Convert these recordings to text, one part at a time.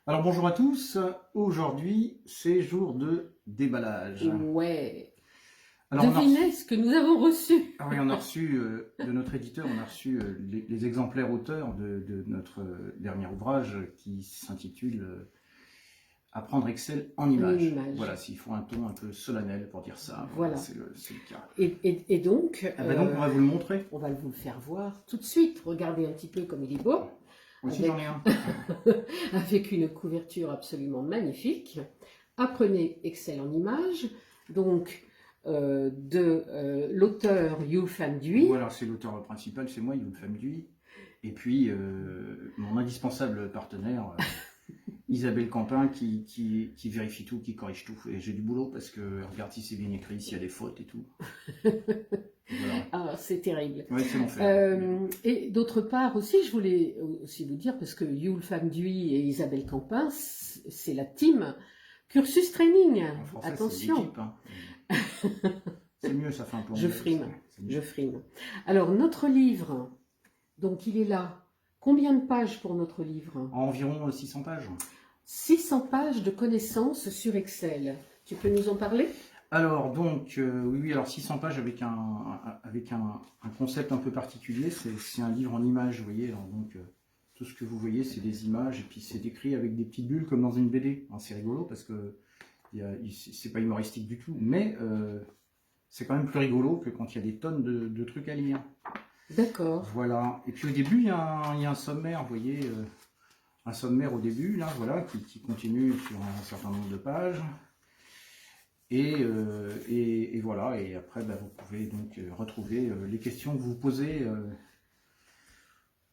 Alors bonjour à tous, aujourd'hui c'est jour de déballage. Ouais. Alors on a reçu, Devinez ce que nous avons reçu. ah oui, on a reçu de notre éditeur, on a reçu les exemplaires auteurs de notre dernier ouvrage qui s'intitule Apprendre Excel en En images. image. Voilà, s'il faut un ton un peu solennel pour dire ça, Voilà. c'est le cas. Et donc, Ah ben donc on va vous le montrer. on va vous le faire voir tout de suite. Regardez un petit peu comme il est beau. Moi aussi j'en ai un. Avec une couverture absolument magnifique. Apprenez Excel en images. Donc, de l'auteur Yul Pham Duy. Voilà, c'est l'auteur principal, c'est moi, Yul Pham Duy. Et puis mon indispensable partenaire, Isabelle Campin, qui vérifie tout, qui corrige tout. Et j'ai du boulot parce que regarde si c'est bien écrit, s'il y a des fautes et tout. Voilà. Ah, c'est terrible. Ouais, c'est l'enfer. Et d'autre part aussi, je voulais aussi vous dire, parce que Yul Pham Duy et Isabelle Campin, c'est la team Cursus Training. En français, Attention. c'est l'équipe, hein. C'est mieux, ça fait un peu Je anglais, frime, c'est mieux. je frime. Alors, notre livre, donc il est là. Combien de pages pour notre livre? Environ 600 pages. 600 pages de connaissances sur Excel. Tu peux nous en parler? Alors, donc, oui, alors 600 pages avec un concept un peu particulier. C'est un livre en images, vous voyez. Alors, donc, tout ce que vous voyez, c'est des images, et puis c'est décrit avec des petites bulles comme dans une BD. Hein, c'est rigolo parce que c'est pas humoristique du tout, mais c'est quand même plus rigolo que quand il y a des tonnes de trucs à lire. D'accord. Voilà. Et puis au début, il y a un sommaire, vous voyez, un sommaire au début, là, voilà, qui continue sur un certain nombre de pages. Et voilà, et après, bah, vous pouvez donc retrouver les questions que vous posez,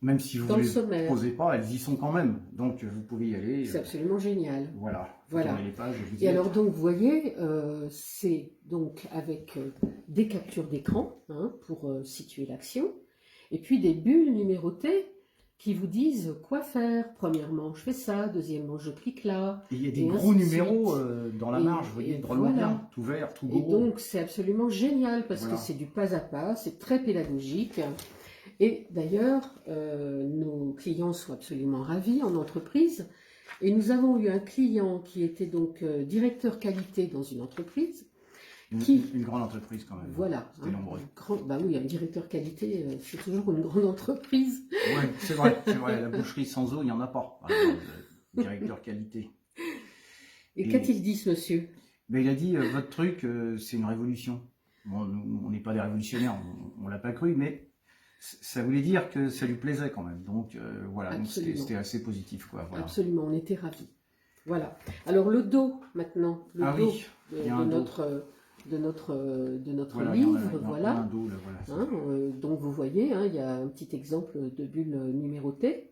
même si vous Dans ne le les sommaire. posez pas, elles y sont quand même. Donc vous pouvez y aller. C'est absolument génial. Voilà. Voilà. Tournez les pages, vous Et êtes. alors donc vous voyez, c'est donc avec des captures d'écran hein, pour situer l'action, et puis des bulles numérotées qui vous disent quoi faire. Premièrement, je fais ça, deuxièmement, je clique là. Et il y a des et gros ainsi de numéros suite. dans la Et- marge, vous voyez, et drôlement voilà. bien, tout vert, tout Et gros. donc c'est absolument génial parce Voilà. que c'est du pas à pas, c'est très pédagogique. Et d'ailleurs, nos clients sont absolument ravis en entreprise. Et nous avons eu un client qui était donc directeur qualité dans une entreprise. Une grande entreprise quand même. Voilà. C'était nombreux. Bah oui, un directeur qualité, c'est toujours une grande entreprise. Oui, c'est vrai, c'est vrai. La boucherie sans eau, il n'y en a pas. Alors, le directeur qualité. Et Et- qu'a-t-il dit ce monsieur? Ben, il a dit, votre truc, c'est une révolution. Bon, nous, on n'est pas des révolutionnaires, on l'a pas cru, mais ça voulait dire que ça lui plaisait quand même. Donc voilà, donc Absolument. c'était assez positif, quoi. Voilà. Absolument, on était ravis. Voilà. Alors le dos maintenant, le Ah dos oui, il y a un dos. de notre Voilà, il y en livre, a- il y en a voilà. un dos, là, voilà. Hein, donc vous voyez, hein, il y a un petit exemple de bulle numérotée,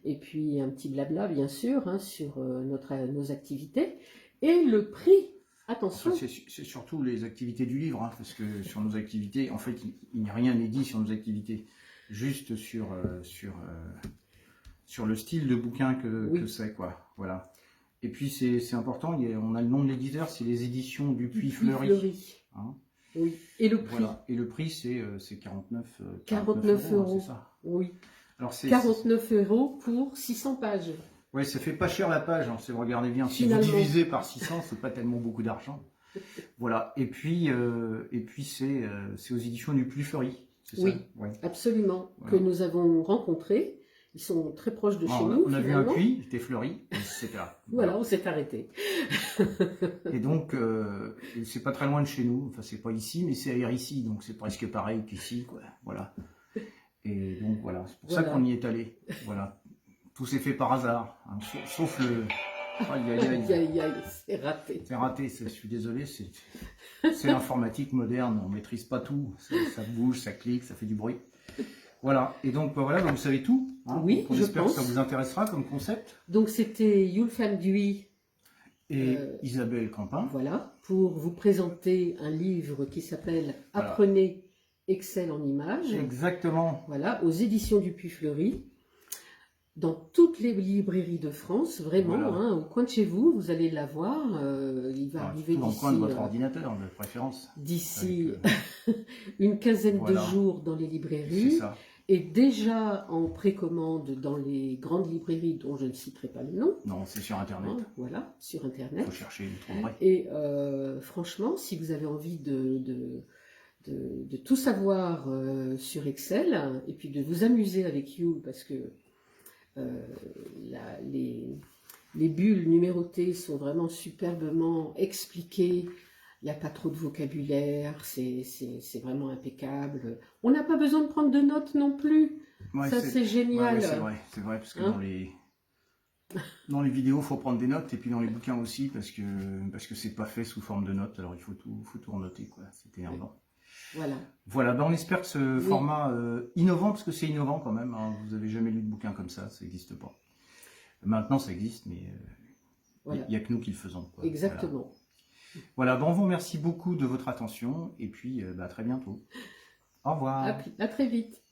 et puis un petit blabla bien sûr hein, sur nos activités, et le prix, attention, Enfin, c'est surtout les activités du livre, hein, parce que sur nos activités, en fait, il n'y a rien n'est dit sur nos activités, juste sur le style de bouquin Oui. que c'est, quoi. Voilà. Et puis c'est important, on a le nom de l'éditeur, c'est les éditions Dupuis Fleury. Hein. Oui. Et le prix, Voilà. Et le prix, c'est 49 49 hein, euros. c'est ça. Oui. Alors 49 euros pour 600 pages. ouais, ça fait pas cher la page, hein, si vous regardez bien. Si Finalement. vous divisez par 600, c'est pas tellement beaucoup d'argent. Voilà. Et puis c'est aux éditions Dupuis Fleury. C'est Oui. ça. Ouais. Absolument, Voilà. que nous avons rencontrés. Ils sont très proches de Bon, chez nous. on a vu un finalement. puits, il était fleuri, et c'était là. Voilà, on s'est arrêté. Et donc, c'est pas très loin de chez nous. Enfin, c'est pas ici, mais c'est à ici, donc c'est presque pareil qu'ici, quoi. Voilà. Et donc voilà, c'est pour ça Voilà. qu'on y est allé. Voilà. Tout s'est fait par hasard, hein, sauf le. Aïe, aïe, aïe. Aïe, aïe, aïe, c'est raté. C'est raté, je suis désolé, c'est l'informatique moderne, on maîtrise pas tout, ça bouge, ça clique, ça fait du bruit. Voilà, et donc voilà, vous savez tout. Hein, Oui, on je espère pense. que ça vous intéressera comme concept. Donc c'était Yul Pham Duy, Et Isabelle Campin. voilà, pour vous présenter un livre qui s'appelle Voilà. Apprenez Excel en images. Exactement. Voilà, aux éditions Dupuis Fleury. Dans toutes les librairies de France, vraiment, Voilà. hein, au coin de chez vous, vous allez l'avoir. Il va arriver Tout dans le d'ici coin de votre ordinateur, de préférence. d'ici Avec, une quinzaine voilà. de jours dans les C'est librairies. ça. est déjà en précommande dans les grandes librairies dont je ne citerai pas le nom. Non, c'est sur Internet. Hein, voilà, sur Il Internet. faut chercher, vous trouverez. Et franchement, si vous avez envie de tout savoir sur Excel, et puis de vous amuser avec You, parce que les bulles numérotées sont vraiment superbement expliquées. Il n'y a pas trop de vocabulaire, c'est vraiment impeccable. On n'a pas besoin de prendre de notes non plus. Ouais, Ça, c'est génial. Ouais, c'est vrai, parce que Hein, dans les vidéos, il faut prendre des notes, et puis dans les bouquins aussi, parce que c'est pas fait sous forme de notes, alors il faut tout renoter, quoi. C'est énervant. voilà. Voilà, ben on espère que ce Oui. format innovant, parce que c'est innovant quand même, hein, vous n'avez jamais lu de bouquin comme ça n'existe pas. Maintenant, ça existe, mais Voilà. il n'y a que nous qui le faisons, quoi. Exactement. Voilà, ben on vous remercie beaucoup de votre attention, et puis à très bientôt. Au revoir. À très vite.